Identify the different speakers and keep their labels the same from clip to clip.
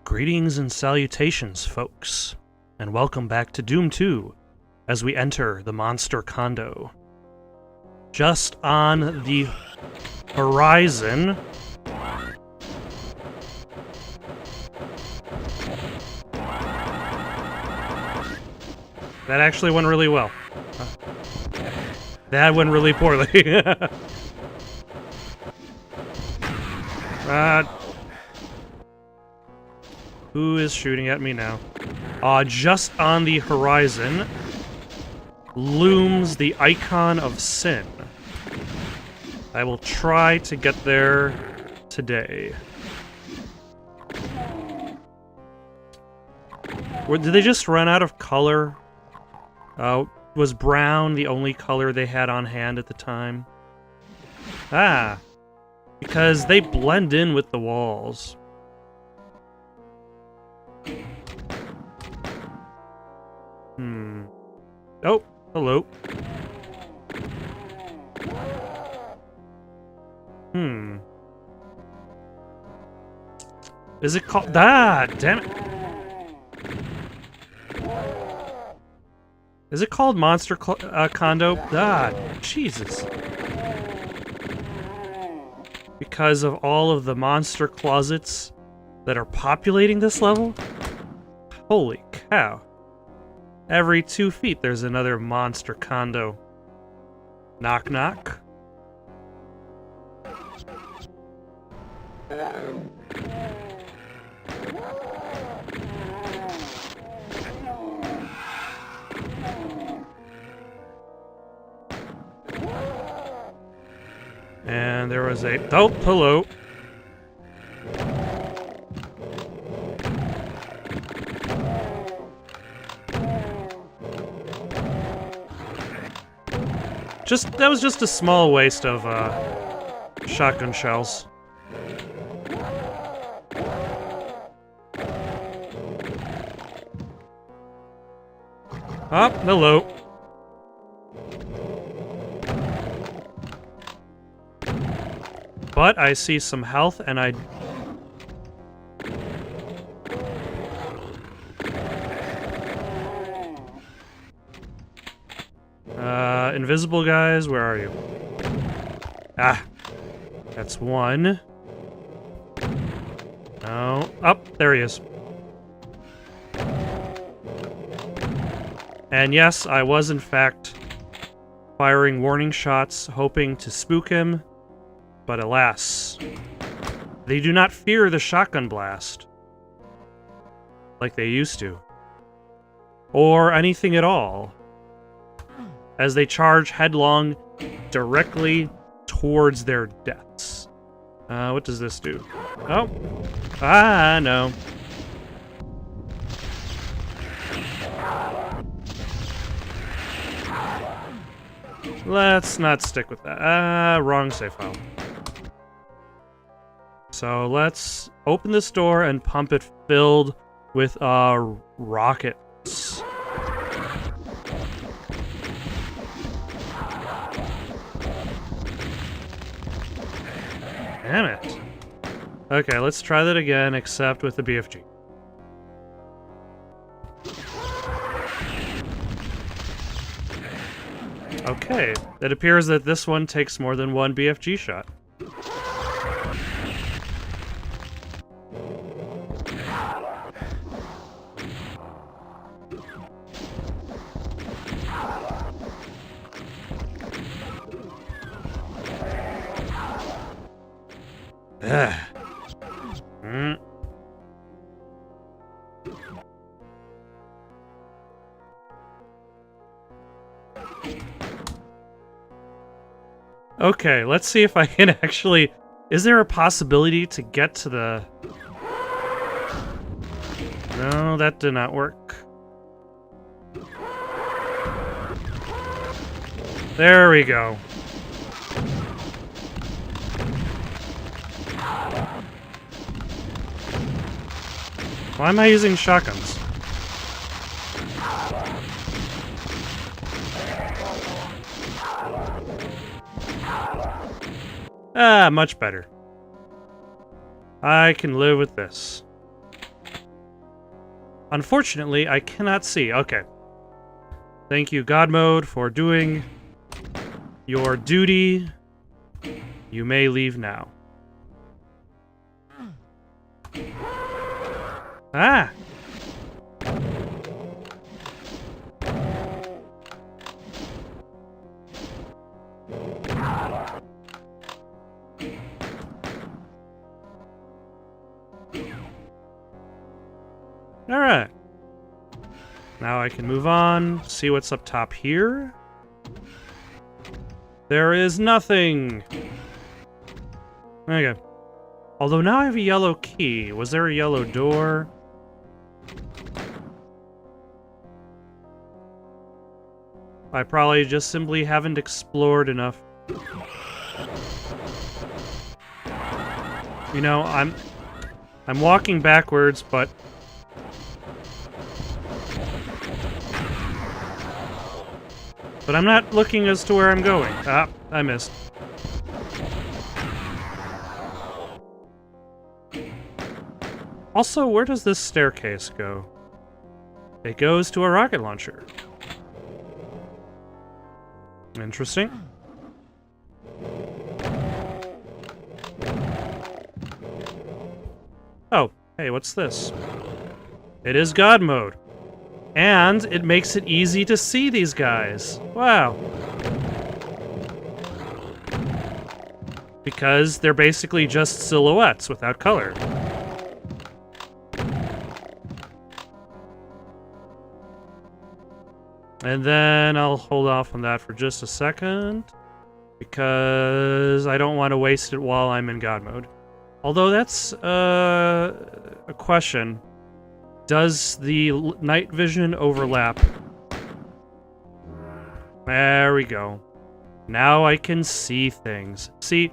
Speaker 1: Greetings and salutations, folks, and welcome back to Doom 2 as we enter the monster condo. Just on the horizon... That actually went really well. That went really poorly. Who is shooting at me now? Just on the horizon looms the icon of sin. I will try to get there today. Did they just run out of color? Was brown the only color they had on hand at the time? Because they blend in with the walls. Oh, hello. Is it called... damn it. Is it called Monster Condo? Jesus. Because of all of the monster closets that are populating this level? Holy cow. Every 2 feet there's another monster condo. Knock knock. And there was a... Oh, hello. That was just a small waste of, shotgun shells. Oh, hello. But I see some health, and I... invisible guys, where are you? That's one. No. Oh, there he is. And yes, I was in fact firing warning shots, hoping to spook him. But alas, they do not fear the shotgun blast like they used to. Or anything at all, as they charge headlong directly towards their deaths. What does this do? Oh. No. Let's not stick with that. Wrong save file. So let's open this door and pump it filled with, rockets. Damn it. Okay, let's try that again, except with the BFG. Okay, it appears that this one takes more than one BFG shot. Okay, let's see if I can actually... Is there a possibility to get to the... No, that did not work. There we go. Why am I using shotguns? Much better. I can live with this. Unfortunately, I cannot see. Okay. Thank you, God Mode, for doing your duty. You may leave now. Ah! Alright. Now I can move on, see what's up top here. There is nothing! Okay. Although now I have a yellow key. Was there a yellow door? I probably just simply haven't explored enough. You know, I'm walking backwards, but I'm not looking as to where I'm going. Ah, I missed. Also, where does this staircase go? It goes to a rocket launcher. Interesting. Oh, hey, what's this? It is God Mode. And it makes it easy to see these guys. Wow. Because they're basically just silhouettes without color. And then I'll hold off on that for just a second, because I don't want to waste it while I'm in God Mode. Although that's a question. Does the night vision overlap? There we go. Now I can see things. See,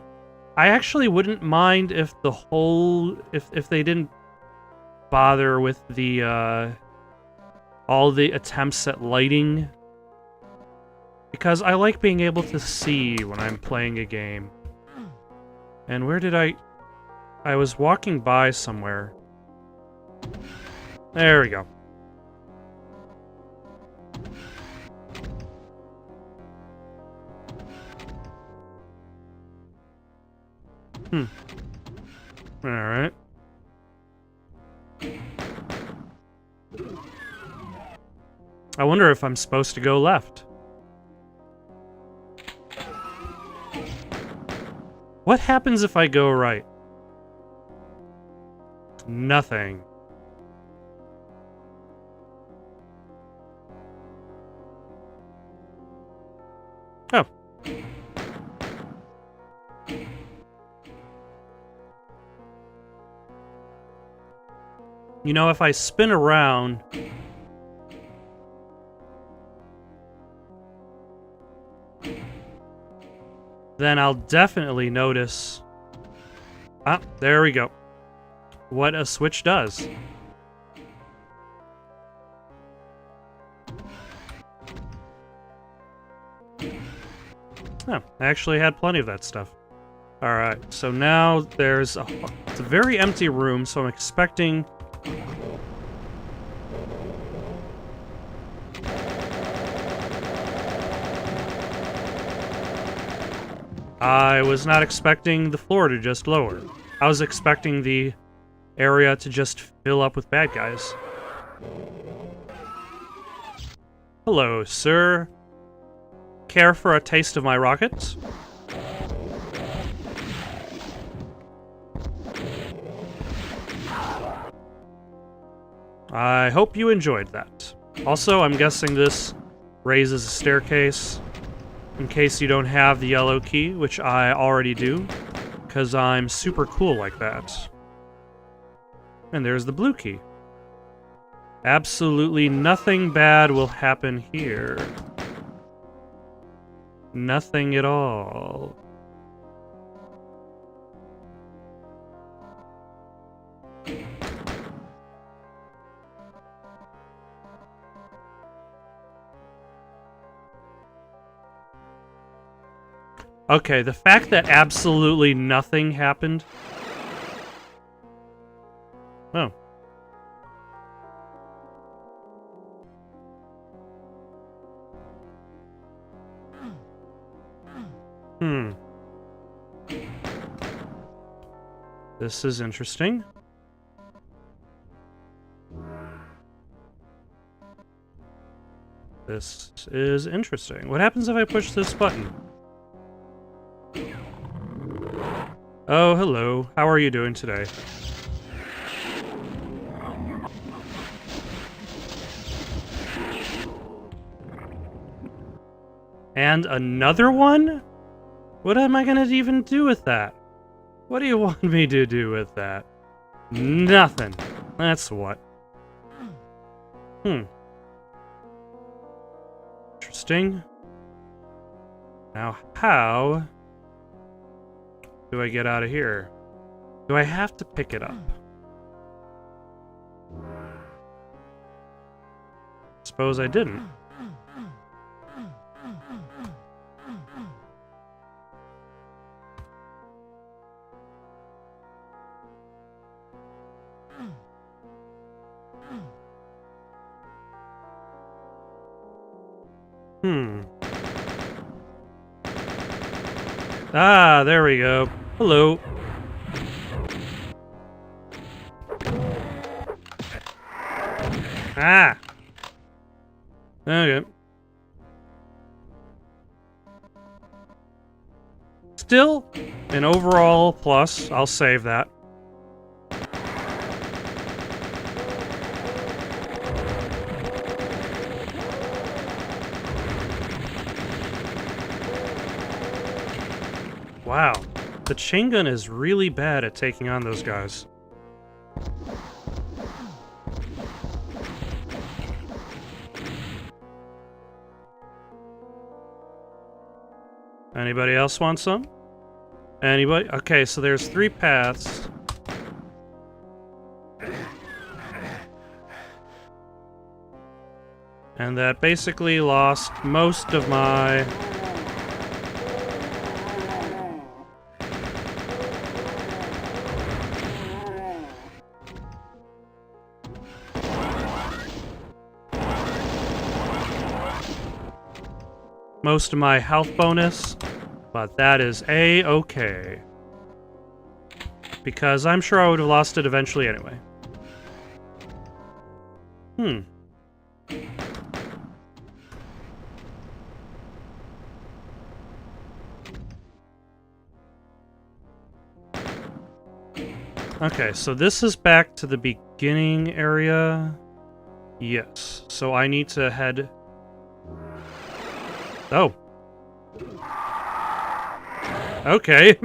Speaker 1: I actually wouldn't mind if the whole... if they didn't bother with the, all the attempts at lighting. Because I like being able to see when I'm playing a game. And where did I was walking by somewhere. There we go. Alright. I wonder if I'm supposed to go left. What happens if I go right? Nothing. Oh. You know, if I spin around... then I'll definitely notice... Ah, there we go. What a switch does. Oh, I actually had plenty of that stuff. Alright, so now there's a... it's a very empty room, so I'm expecting... I was not expecting the floor to just lower. I was expecting the area to just fill up with bad guys. Hello, sir. Care for a taste of my rockets? I hope you enjoyed that. Also, I'm guessing this raises a staircase in case you don't have the yellow key, which I already do, because I'm super cool like that. And there's the blue key. Absolutely nothing bad will happen here. Nothing at all. Okay, the fact that absolutely nothing happened... Oh. This is interesting. This is interesting. What happens if I push this button? Oh, hello. How are you doing today? And another one? What am I gonna even do with that? What do you want me to do with that? Nothing. That's what. Interesting. Now, how do I get out of here? Do I have to pick it up? Suppose I didn't. Ah, there we go. Hello. Ah! Okay. Still an overall plus. I'll save that. Wow, the chain gun is really bad at taking on those guys. Anybody else want some? Anybody? Okay, so there's 3 paths. And that basically lost most of my... most of my health bonus, but that is A-okay. Because I'm sure I would have lost it eventually anyway. Okay, so this is back to the beginning area. Yes, so I need to head... Oh. Okay.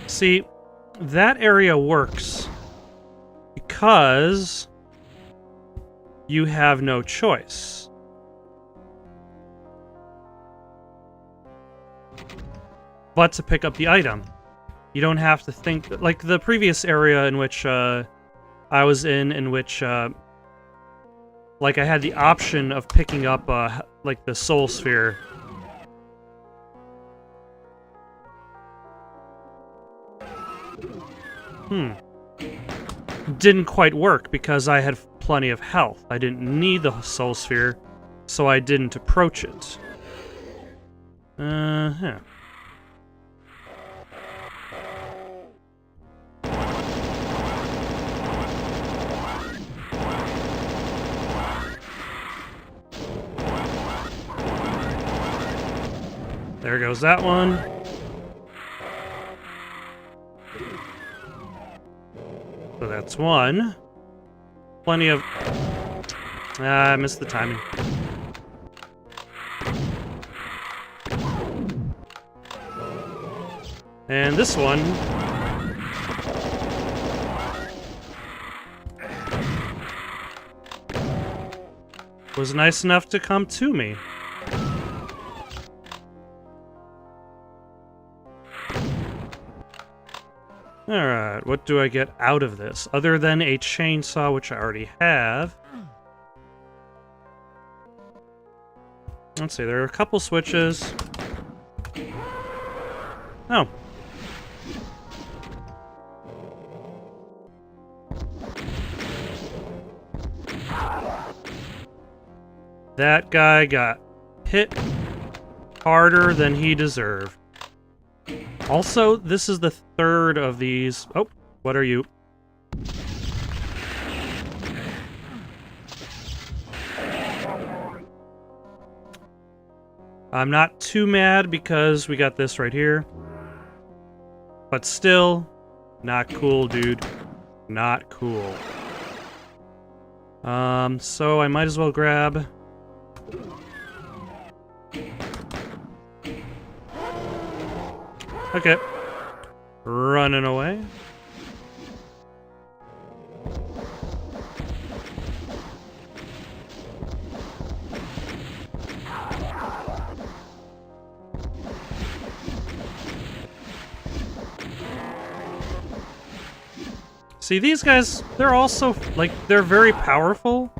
Speaker 1: See, that area works because you have no choice. But to pick up the item. You don't have to think... like the previous area in which I was in which like I had the option of picking up like the soul sphere. Didn't quite work because I had plenty of health. I didn't need the soul sphere, so I didn't approach it. Yeah. There goes that one. So that's one. Plenty of... I missed the timing. And this one... was nice enough to come to me. Alright, what do I get out of this? Other than a chainsaw, which I already have. Let's see, there are a couple switches. Oh. That guy got hit harder than he deserved. Also, this is the third of these. Oh, what are you? I'm not too mad because we got this right here. But still, not cool, dude. Not cool. So I might as well grab... Okay. Running away. See, these guys, they're also, like, they're very powerful.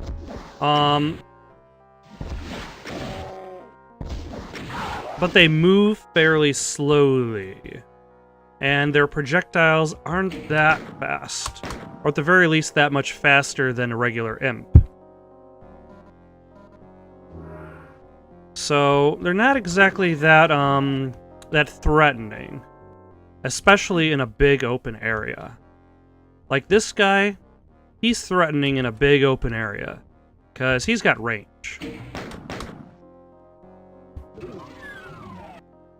Speaker 1: But they move fairly slowly. And their projectiles aren't that fast. Or at the very least, that much faster than a regular imp. So, they're not exactly that, that threatening. Especially in a big open area. Like this guy, he's threatening in a big open area. Because he's got range.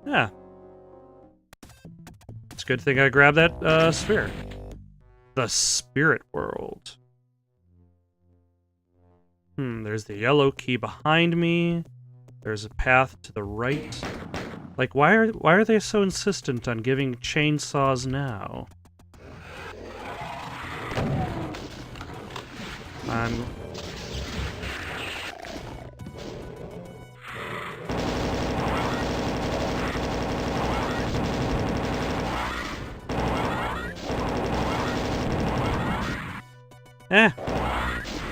Speaker 1: Yeah. It's a good thing I grabbed that sphere. The spirit world. There's the yellow key behind me. There's a path to the right. Like, why are they so insistent on giving chainsaws now?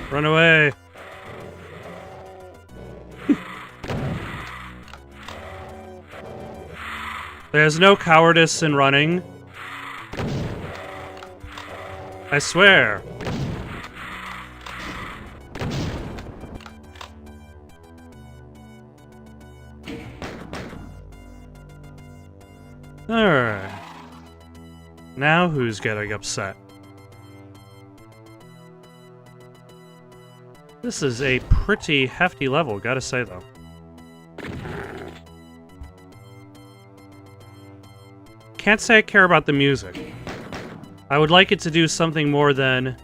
Speaker 1: Run away. There's no cowardice in running. I swear. Alright. Now who's getting upset? This is a pretty hefty level, gotta say though. Can't say I care about the music. I would like it to do something more than...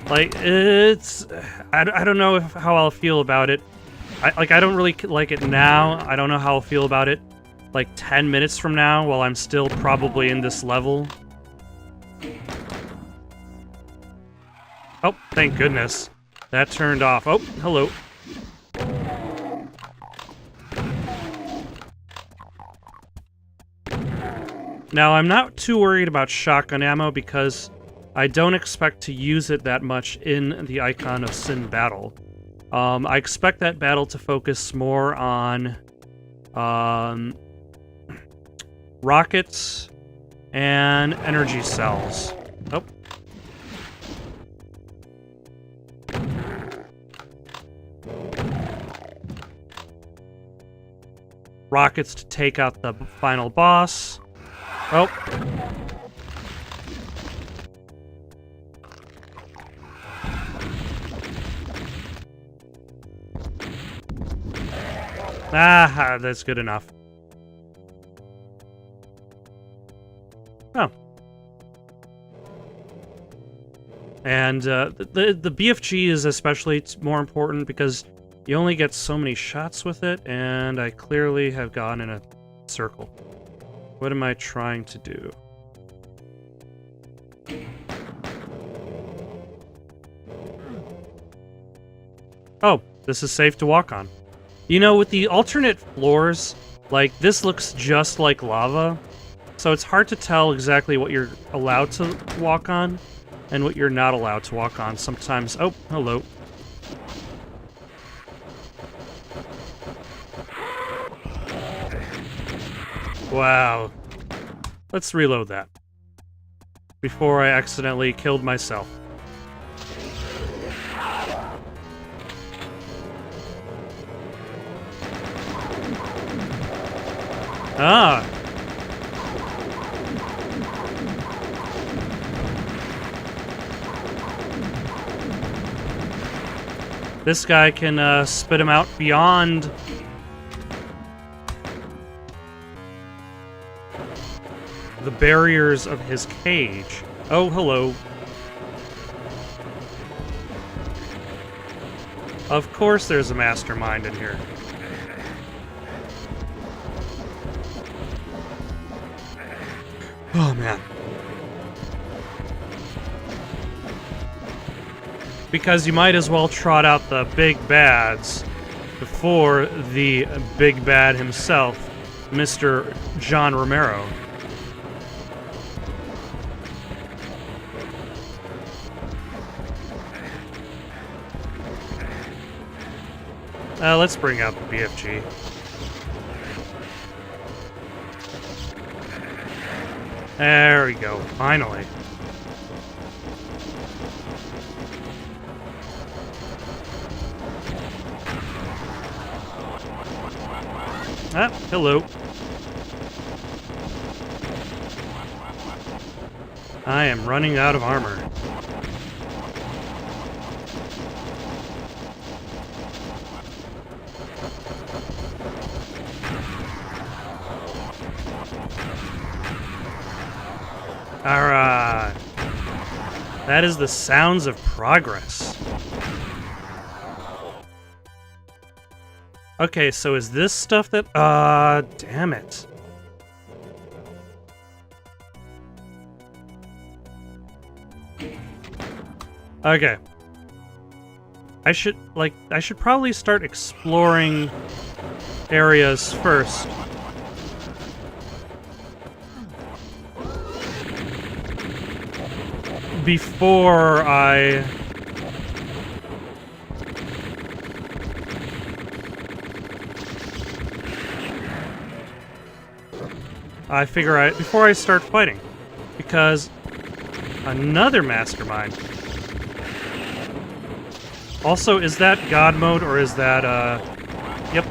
Speaker 1: Like, it's... I don't know how I'll feel about it. I don't really like it now. I don't know how I'll feel about it like 10 minutes from now while I'm still probably in this level. Oh, thank goodness. That turned off. Oh, hello. Now, I'm not too worried about shotgun ammo because I don't expect to use it that much in the Icon of Sin battle. I expect that battle to focus more on rockets and energy cells. Oh. Rockets to take out the final boss. Oh. Ah, that's good enough. Oh. And the BFG is especially more important because you only get so many shots with it, and I clearly have gone in a circle. What am I trying to do? Oh, this is safe to walk on. You know, with the alternate floors, like, this looks just like lava, so it's hard to tell exactly what you're allowed to walk on and what you're not allowed to walk on sometimes. Oh, hello. Wow. Let's reload that. before I accidentally killed myself. Ah! This guy can spit him out beyond the barriers of his cage. Oh, hello. Of course there's a mastermind in here. Oh, man. Because you might as well trot out the big bads before the big bad himself, Mr. John Romero. Let's bring out the BFG. There we go, finally. Ah, hello. I am running out of armor. Alright. That is the sounds of progress. Okay, so is this stuff that... damn it. Okay. I should probably start exploring areas first. Before I... before I start fighting. Because another mastermind. Also, is that God mode or is that, yep.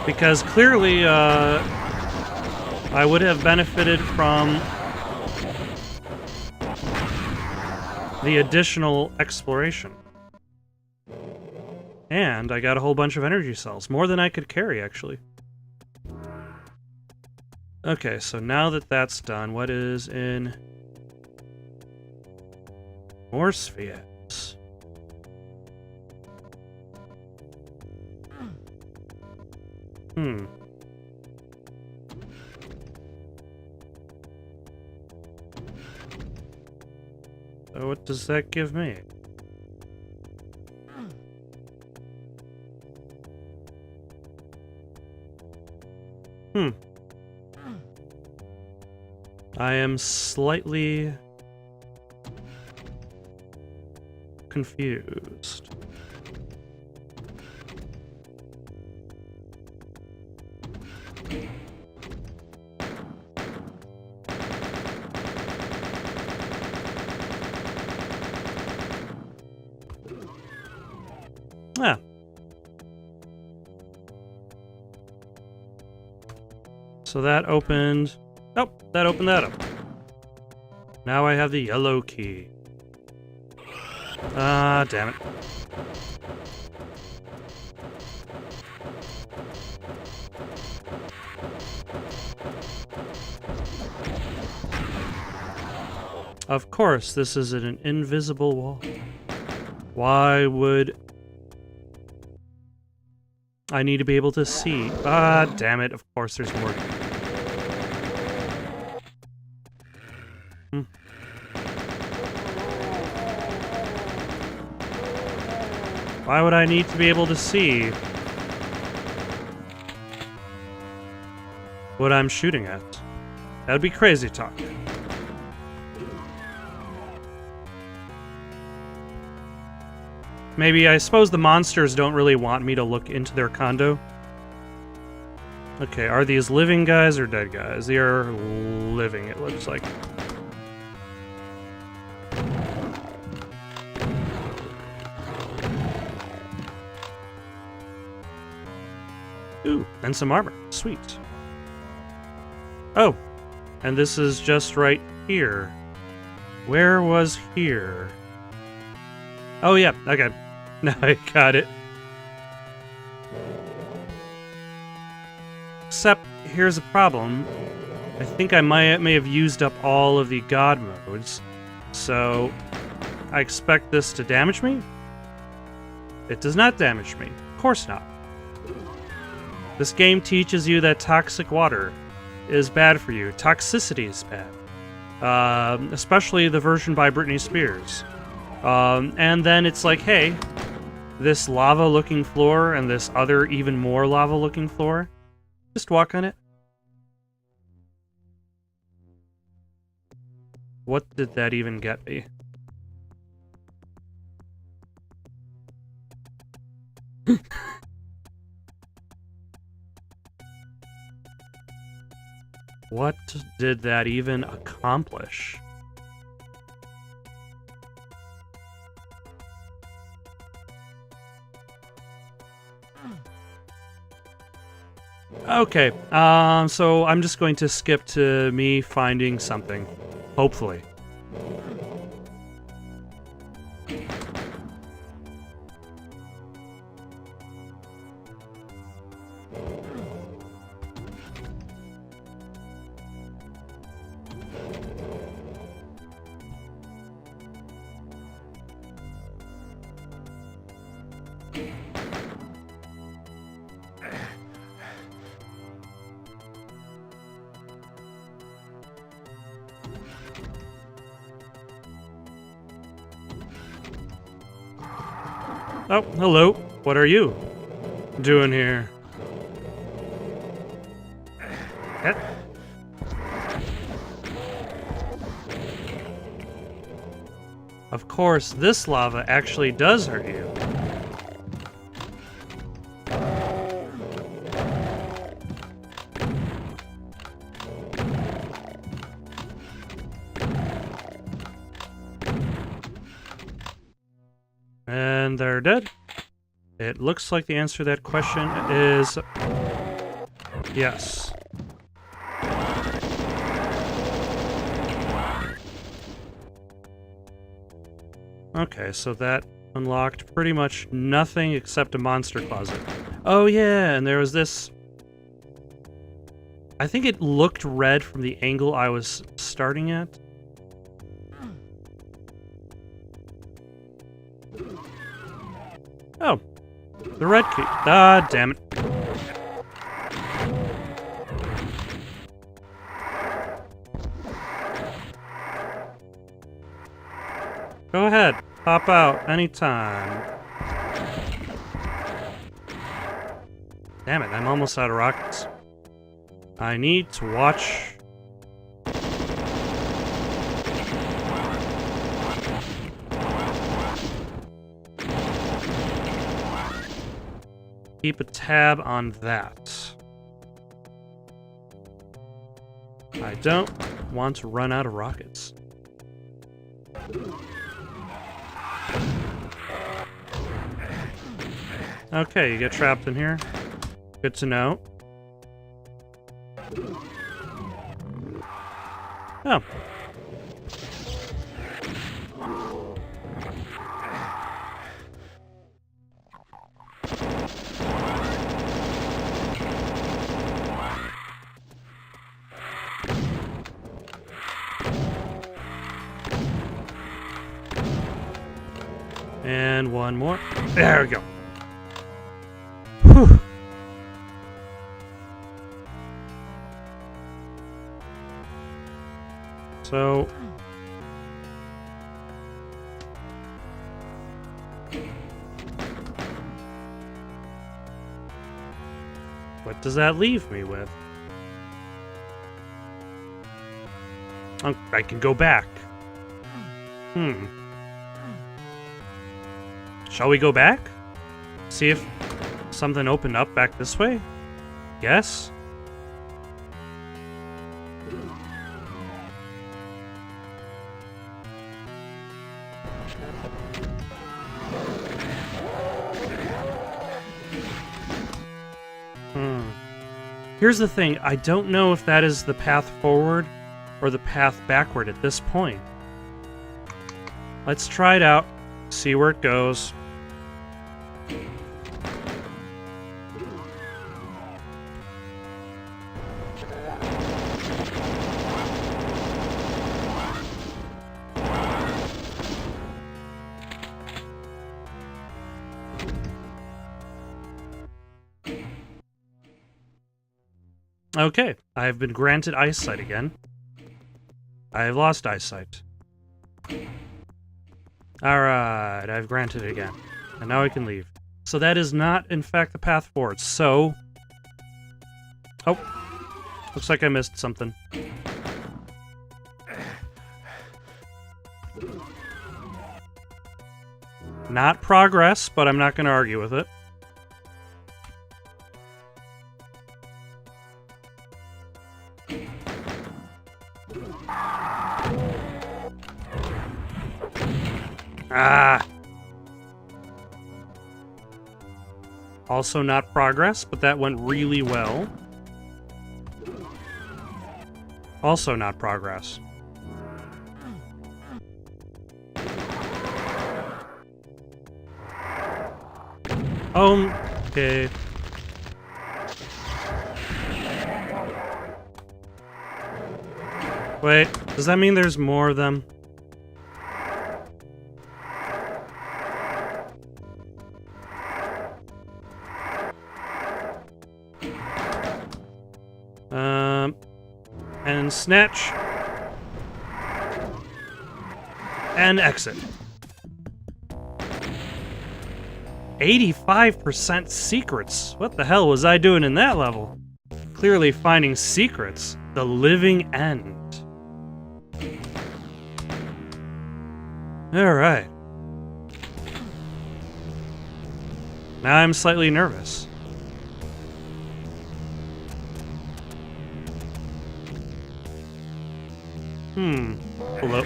Speaker 1: Because clearly, I would have benefited from the additional exploration. And I got a whole bunch of energy cells. More than I could carry, actually. Okay, so now that that's done, what is in... more spheres. So what does that give me? I am slightly confused. Ah. So that opened... oh, that opened that up. Now I have the yellow key. Ah, damn it. Of course, this is an invisible wall. Why would... I need to be able to see. Ah, damn it. Of course there's more. Why would I need to be able to see what I'm shooting at? That would be crazy talk. Maybe, I suppose the monsters don't really want me to look into their condo. Okay, are these living guys or dead guys? They are living, it looks like. Ooh, and some armor. Sweet. Oh, and this is just right here. Where was here? Oh, yeah, okay. Now I got it. Except, here's a problem. I think I may have used up all of the god modes, so I expect this to damage me? It does not damage me. Of course not. This game teaches you that toxic water is bad for you. Toxicity is bad. Especially the version by Britney Spears. And then it's like, hey, this lava-looking floor and this other even more lava-looking floor, just walk on it. What did that even get me? What did that even accomplish? Okay, so I'm just going to skip to me finding something. Hopefully. Oh, hello. What are you doing here? Of course, this lava actually does hurt you. And they're dead. It looks like the answer to that question is yes. Okay, so that unlocked pretty much nothing except a monster closet. Oh yeah, and there was this... I think it looked red from the angle I was starting at. Oh, the red key. Ah, damn it. Go ahead, pop out anytime. Damn it, I'm almost out of rockets. I need to watch... Keep a tab on that. I don't want to run out of rockets. Okay, you get trapped in here. Good to know. Oh. And one more. There we go. Whew. So... what does that leave me with? I can go back. Shall we go back? See if something opened up back this way? Yes? Here's the thing, I don't know if that is the path forward or the path backward at this point. Let's try it out, see where it goes. Okay, I have been granted eyesight again. I have lost eyesight. Alright, I've granted it again. And now I can leave. So that is not, in fact, the path forward. So... Oh. Looks like I missed something. Not progress, but I'm not going to argue with it. Ah! Also not progress, but that went really well. Also not progress. Okay. Wait, does that mean there's more of them? And snatch. And exit. 85% secrets. What the hell was I doing in that level? Clearly finding secrets. The living end. Alright. Now I'm slightly nervous. Hello.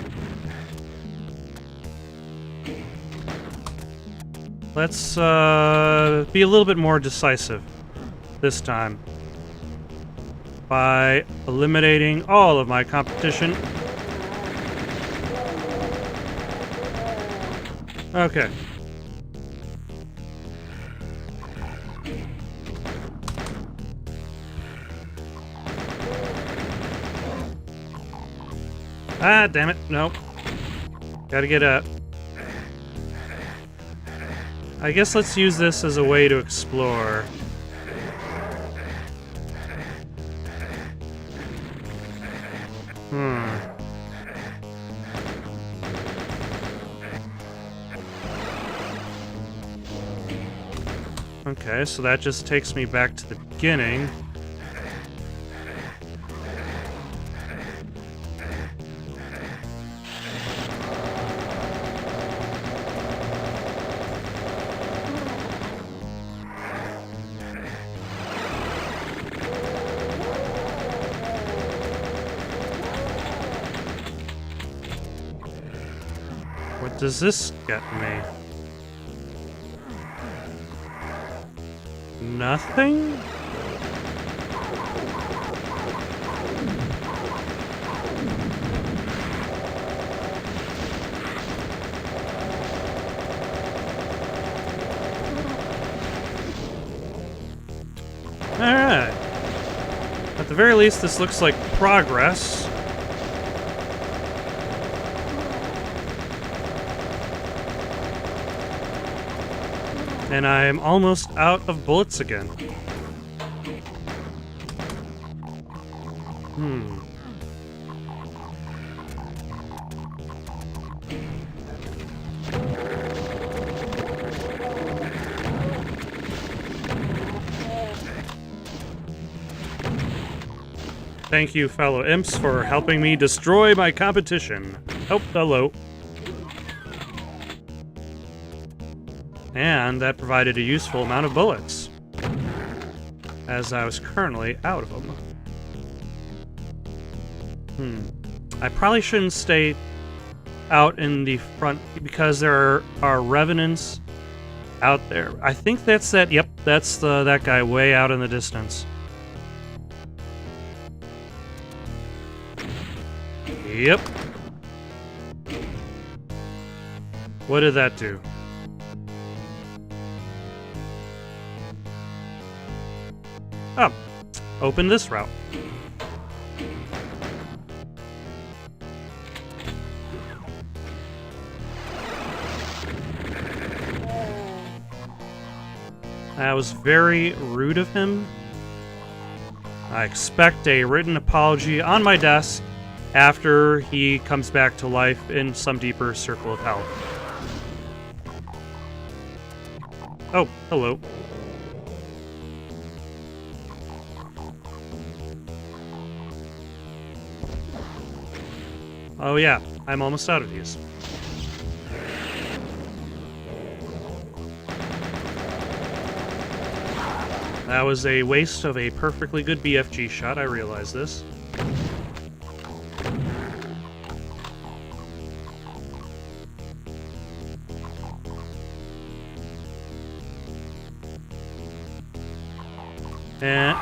Speaker 1: Let's be a little bit more decisive this time by eliminating all of my competition. Okay. Ah, damn it. Nope. Gotta get up. I guess let's use this as a way to explore. Okay, so that just takes me back to the beginning. What does this get me? Nothing? Alright. At the very least, this looks like progress. And I'm almost out of bullets again. Thank you, fellow imps, for helping me destroy my competition. Oh, hello. And that provided a useful amount of bullets, as I was currently out of them. I probably shouldn't stay out in the front because there are revenants out there. I think that's that. Yep, that's that guy way out in the distance. Yep. What did that do? Oh, open this route. That was very rude of him. I expect a written apology on my desk after he comes back to life in some deeper circle of hell. Oh, hello. Oh yeah, I'm almost out of these. That was a waste of a perfectly good BFG shot, I realize this. And...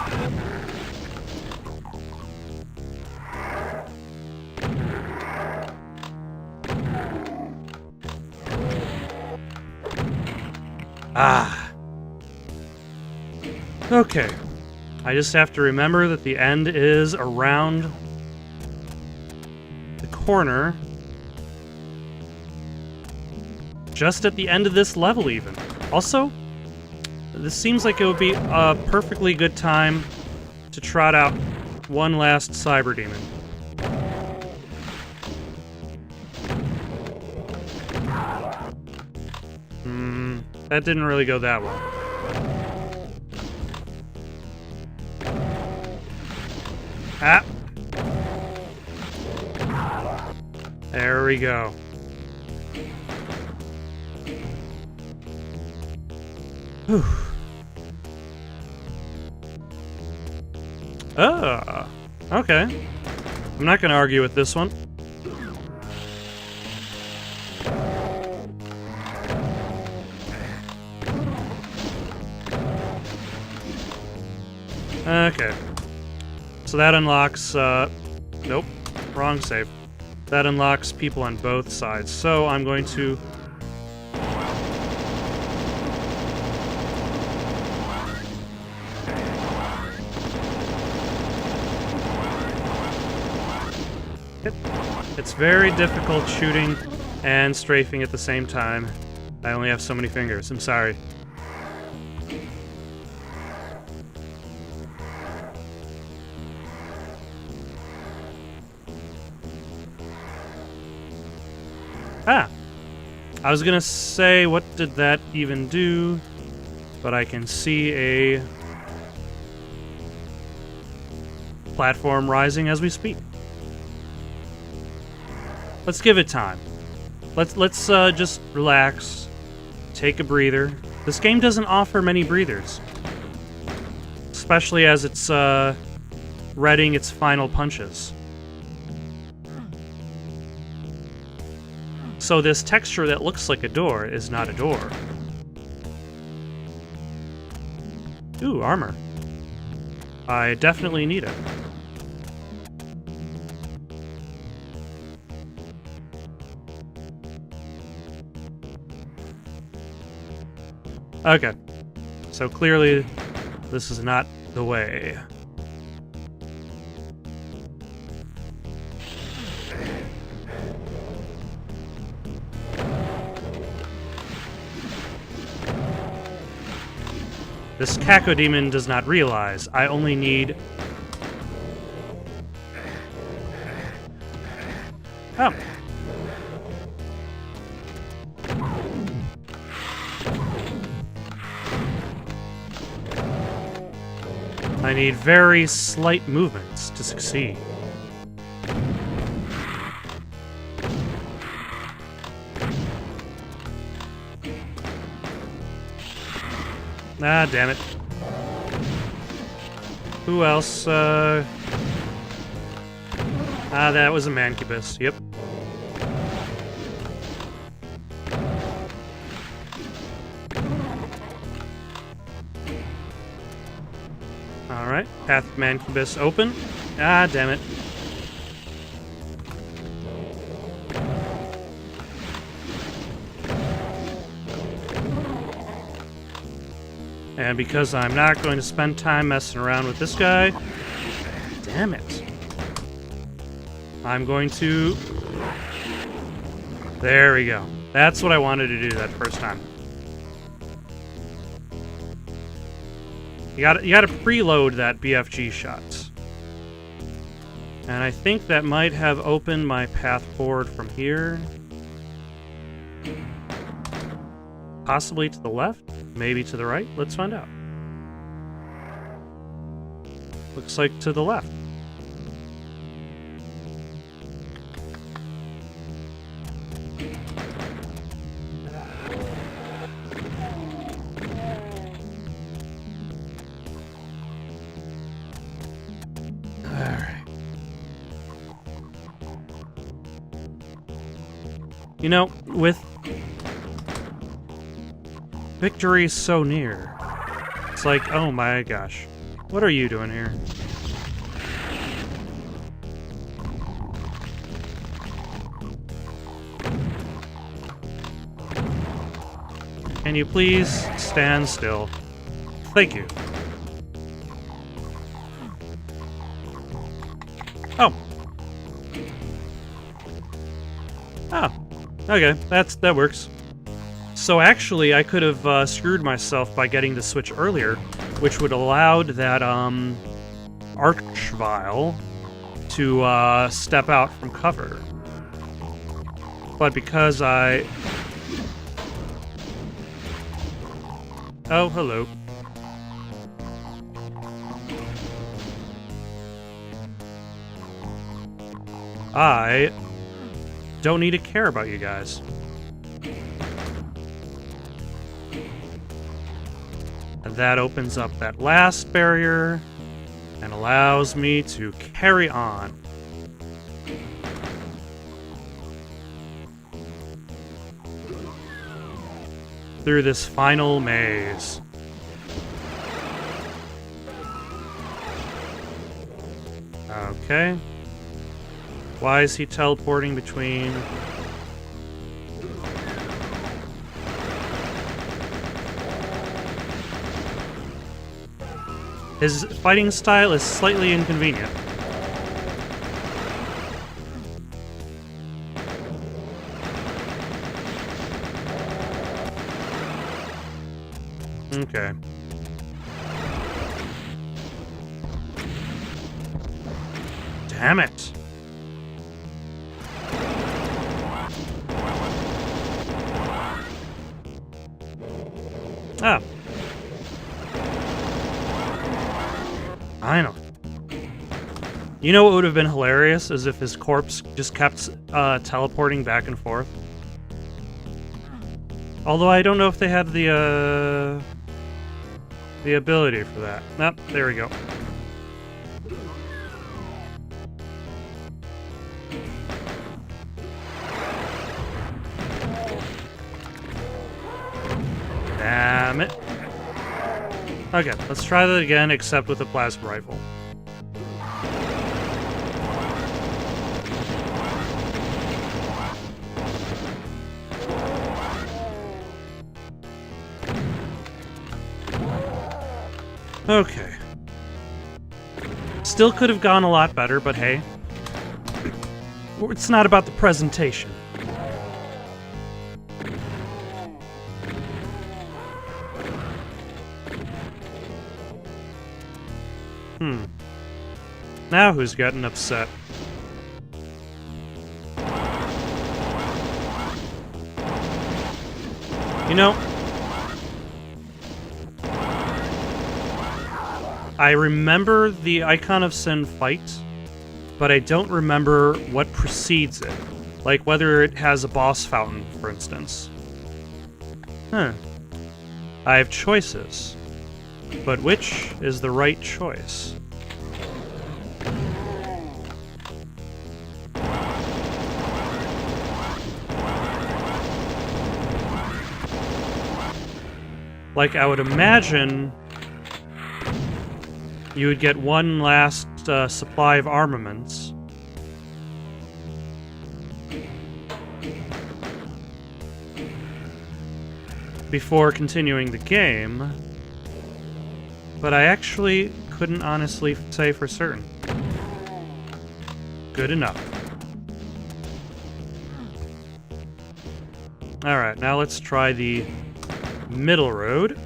Speaker 1: ah. Okay. I just have to remember that the end is around the corner. Just at the end of this level, even. Also, this seems like it would be a perfectly good time to trot out one last cyber demon. That didn't really go that well. Ah! There we go. Whew. Okay. I'm not gonna argue with this one. Okay. So that unlocks, nope, wrong save. That unlocks people on both sides. So I'm going to... It's very difficult shooting and strafing at the same time. I only have so many fingers. I'm sorry. Ah! I was gonna say, what did that even do? But I can see a platform rising as we speak. Let's give it time. Let's just relax, take a breather. This game doesn't offer many breathers, especially as it's readying its final punches. So this texture that looks like a door is not a door. Ooh, armor. I definitely need it. Okay, so clearly this is not the way. This Cacodemon does not realize I only need... Oh. I need very slight movements to succeed. Ah, damn it. Who else? That was a Mancubus. Yep. Alright, path of Mancubus open. Ah, damn it. And because I'm not going to spend time messing around with this guy, damn it, I'm going to... There we go. That's what I wanted to do that first time. You gotta preload that BFG shot. And I think that might have opened my path forward from here. Possibly to the left, maybe to the right. Let's find out. Looks like to the left. You know, with victory so near, it's like, oh my gosh, what are you doing here? Can you please stand still? Thank you. Oh. Oh. Okay, that works. So actually, I could have screwed myself by getting the switch earlier, which would allowed that Archvile to step out from cover. But because I... Oh, hello. I don't need to care about you guys. And that opens up that last barrier and allows me to carry on. Through this final maze. Okay. Why is he teleporting between... His fighting style is slightly inconvenient. Okay. Damn it. Ah. Finally. You know what would have been hilarious is if his corpse just kept teleporting back and forth. Although I don't know if they had the ability for that. Nope, there we go. Damn it. Okay, let's try that again, except with a plasma rifle. Okay. Still could have gone a lot better, but hey. It's not about the presentation. Now who's getting upset? You know, I remember the Icon of Sin fight, but I don't remember what precedes it. Like whether it has a boss fountain, for instance. I have choices. But which is the right choice? Like, I would imagine you would get one last supply of armaments. Before continuing the game. But I actually couldn't honestly say for certain. Good enough. Alright, now let's try the middle road.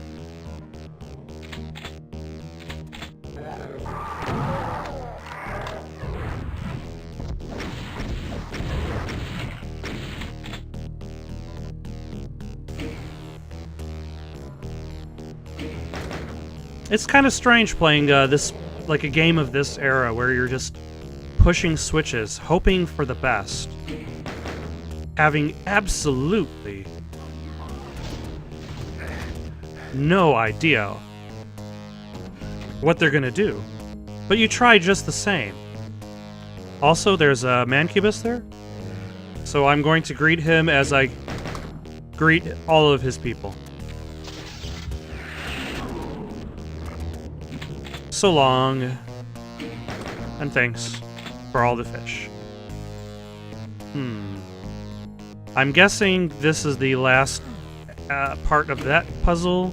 Speaker 1: It's kind of strange playing this, like a game of this era where you're just pushing switches, hoping for the best, having absolutely no idea what they're gonna do, but you try just the same. Also, there's a Mancubus there, so I'm going to greet him as I greet all of his people. So long, and thanks for all the fish. I'm guessing this is the last part of that puzzle.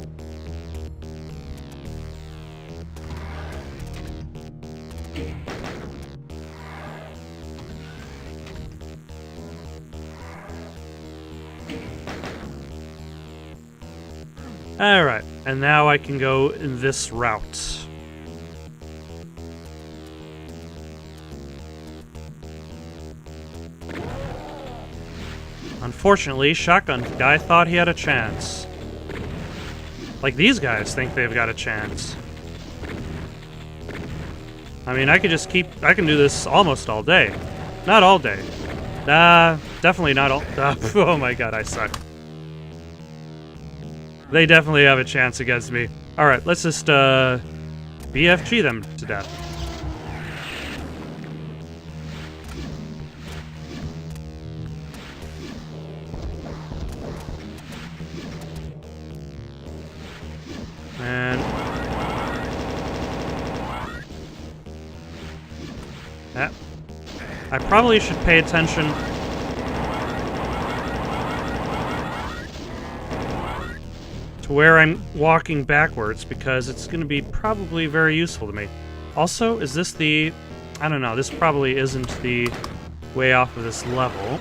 Speaker 1: Alright, and now I can go in this route. Unfortunately, Shotgun Guy thought he had a chance. Like, these guys think they've got a chance. I mean, I can do this almost all day. Not all day. Definitely not all. Oh my god, I suck. They definitely have a chance against me. Alright, let's just, BFG them to death. And that, I probably should pay attention to where I'm walking backwards, because it's going to be probably very useful to me. Also, is this the... I don't know, this probably isn't the way off of this level.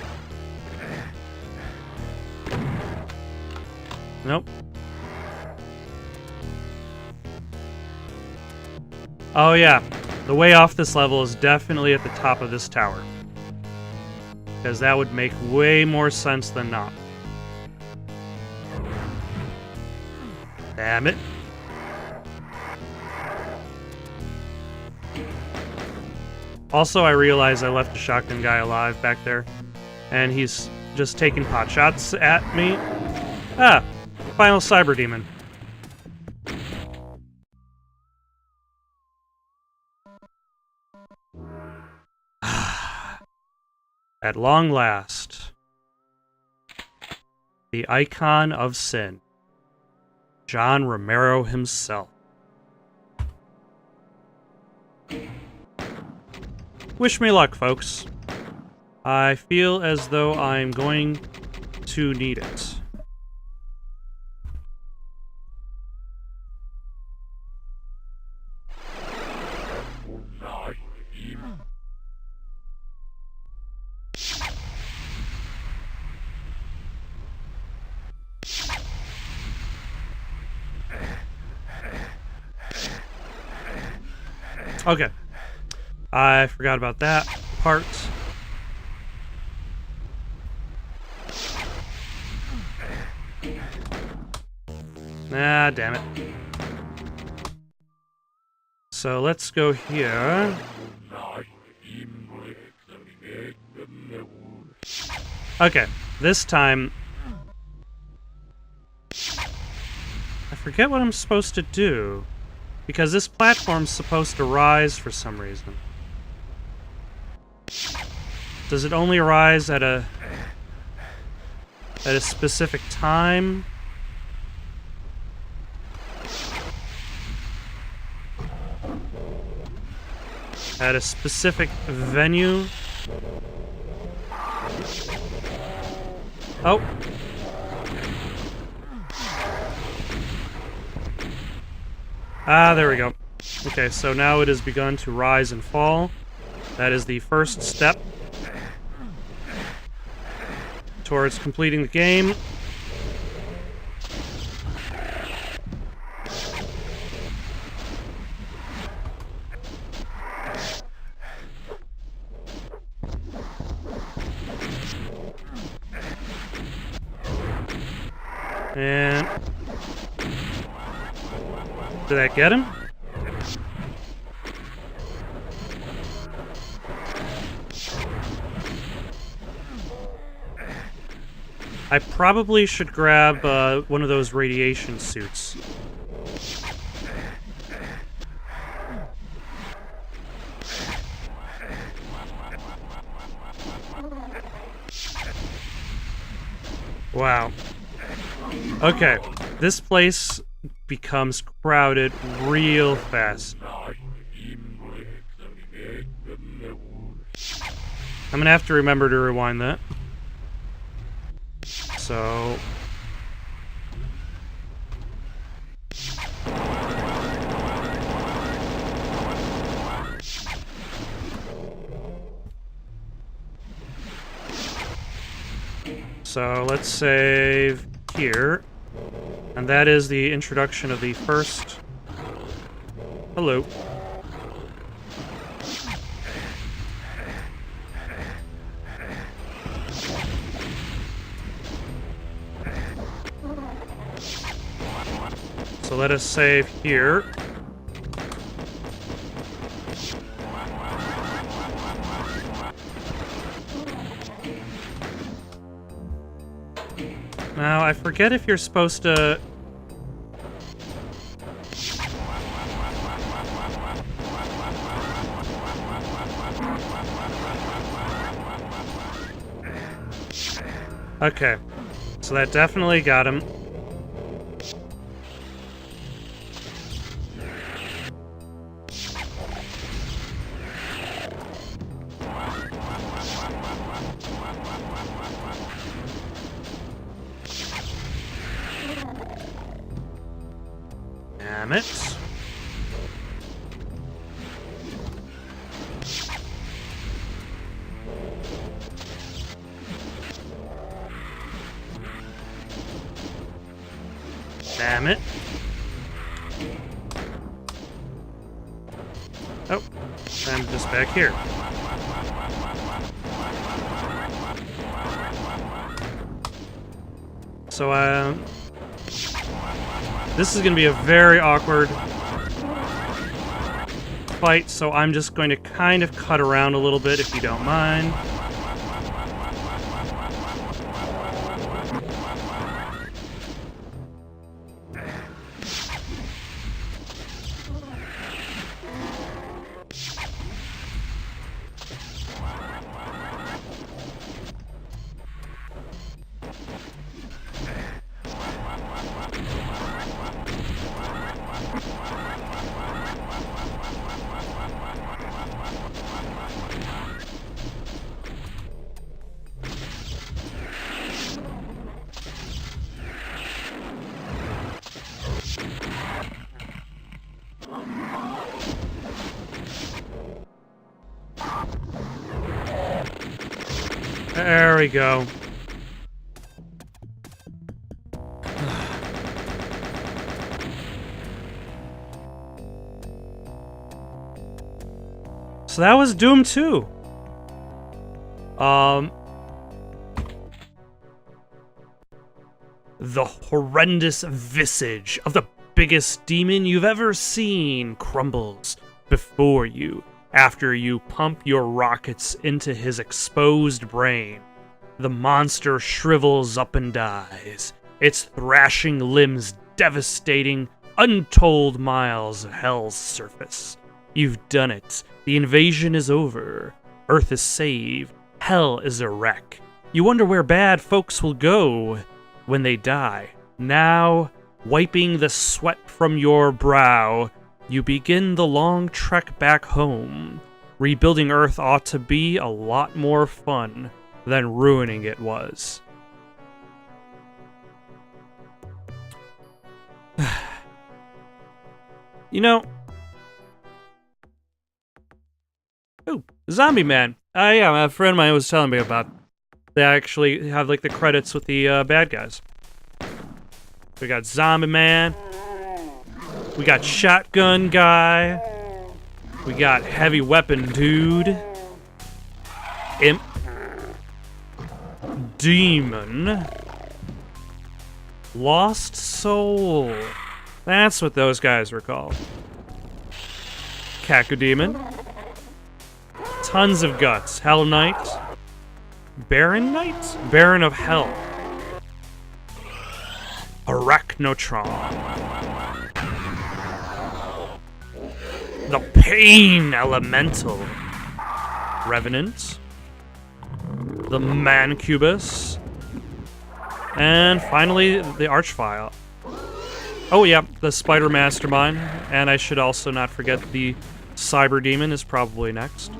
Speaker 1: Nope. Oh yeah, the way off this level is definitely at the top of this tower. Because that would make way more sense than not. Damn it. Also, I realize I left the Shotgun Guy alive back there, and he's just taking pot shots at me. Ah, final Cyber Demon. At long last, the icon of sin, John Romero himself. Wish me luck, folks. I feel as though I'm going to need it. Okay. I forgot about that part. Ah, damn it. So let's go here. Okay, this time... I forget what I'm supposed to do. Because this platform's supposed to rise for some reason. Does it only rise at a specific time? At a specific venue? Oh. Ah, there we go. Okay, so now it has begun to rise and fall. That is the first step towards completing the game. And did that get him? I probably should grab one of those radiation suits. Wow. Okay, this place becomes crowded real fast. I'm gonna have to remember to rewind that. So... So let's save here. And that is the introduction of the first... Hello. So let us save here. Now, I forget if you're supposed to... Okay, so that definitely got him. Damn it. Damn it. Oh, I'm just back here. So, this is going to be a very awkward fight, so I'm just going to kind of cut around a little bit, if you don't mind. There we go. So that was Doom 2. The horrendous visage of the biggest demon you've ever seen crumbles before you after you pump your rockets into his exposed brain. The monster shrivels up and dies, its thrashing limbs devastating untold miles of hell's surface. You've done it. The invasion is over. Earth is saved. Hell is a wreck. You wonder where bad folks will go when they die. Now, wiping the sweat from your brow, you begin the long trek back home. Rebuilding Earth ought to be a lot more fun than ruining it was. You know... Ooh, Zombie Man. Yeah, a friend of mine was telling me about. They actually have, like, the credits with the bad guys. We got Zombie Man. We got Shotgun Guy. We got Heavy Weapon Dude. Imp. Demon. Lost Soul. That's what those guys were called. Cacodemon. Tons of guts. Hell Knight. Baron Knight? Baron of Hell. Arachnotron. The Pain Elemental. Revenant. The Mancubus. And finally, the Archvile. Oh yeah, the Spider Mastermind. And I should also not forget the Cyber Demon is probably next.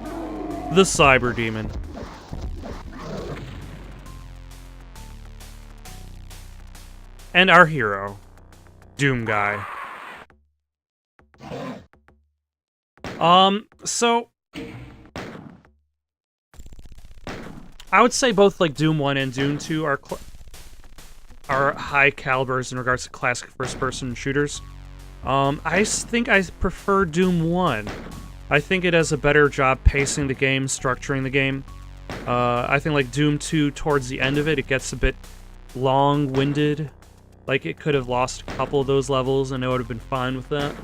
Speaker 1: The Cyber Demon. And our hero, Doom Guy. So I would say both like Doom 1 and Doom 2 are high calibers in regards to classic first-person shooters. I think I prefer Doom 1. I think it does a better job pacing the game, structuring the game. I think like Doom 2, towards the end of it, it gets a bit long-winded. Like, it could have lost a couple of those levels, and I would have been fine with that.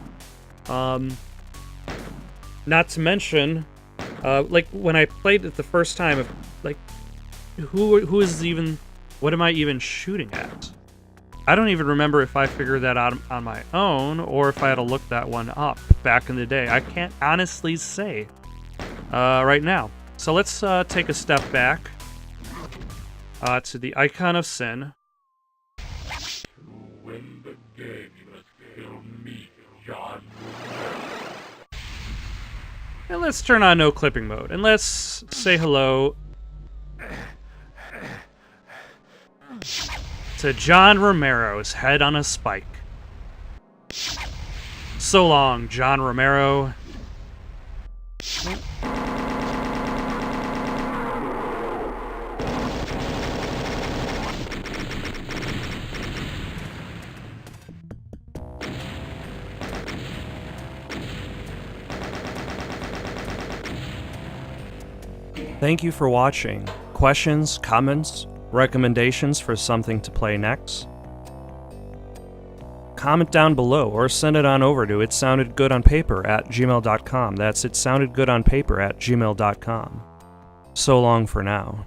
Speaker 1: Not to mention, like, when I played it the first time, like, who is even... What am I even shooting at? I don't even remember if I figured that out on my own, or if I had to look that one up back in the day. I can't honestly say right now. So let's take a step back to the Icon of Sin.
Speaker 2: Win the game, you must kill me, John.
Speaker 1: And let's turn on no clipping mode, and let's say hello to John Romero's head on a spike. So long, John Romero. Thank you for watching. Questions, comments, recommendations for something to play next? Comment down below or send it on over to itsoundedgoodonpaper@gmail.com. That's itsoundedgoodonpaper@gmail.com. So long for now.